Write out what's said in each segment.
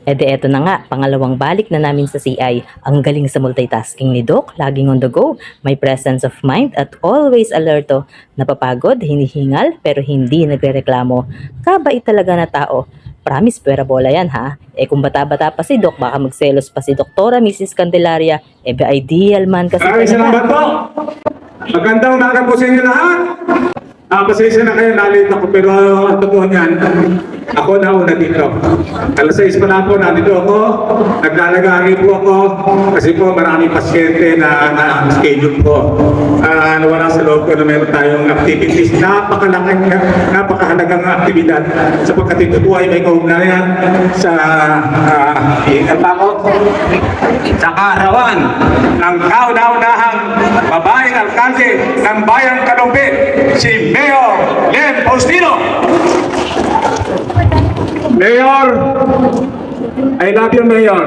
Eto na nga, pangalawang balik na namin sa CI. Ang galing sa multitasking ni Doc, laging on the go, may presence of mind at always alerto. Napapagod, hinihingal, pero hindi nagrereklamo. Kabait talaga na tao. Promise, pwera bola yan ha. Kung bata-bata pa si Doc, baka magselos pa si Doktora Mrs. Candelaria. Ba ideal man kasi Maraming salamat po. Magandang umaga po sa inyo lahat. Pasensya na kayo, nalit ako, pero ang totoo niyan, ako na una dito. Alas 6 pa lang po, nandito ako, naglalagari po ako, kasi po maraming pasyente na schedule po. Nawala sa loob ko na meron tayong activities, napakahalagang aktibidad, sapagkat ito po ay may kaugnayan sa sa kaarawan ng kauna-unahang babaeng alkalde ng Bayang Kalumpit, si Mayor Len Faustino. Mayor, I love you, Mayor.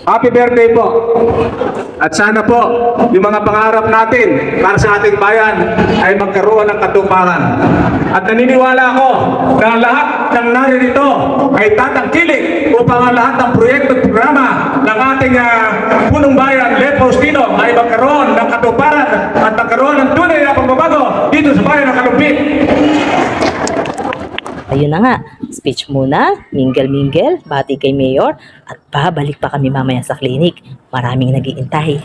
Happy birthday po. At sana po, yung mga pangarap natin para sa ating bayan ay magkaroon ng katuparan. At naniniwala ako na lahat ng naririto ay tatangkilik upang ang lahat ng proyekto at programa ng ating punong bayan, Len Faustino, ay magkaroon ng katuparan at magkaroon ng tunay na pagbabago dito sa bayan ng Kalumpit. Ayun na nga, speech muna, mingle-mingle, bati kay Mayor, at babalik pa kami mamaya sa klinik. Maraming nag-iintay.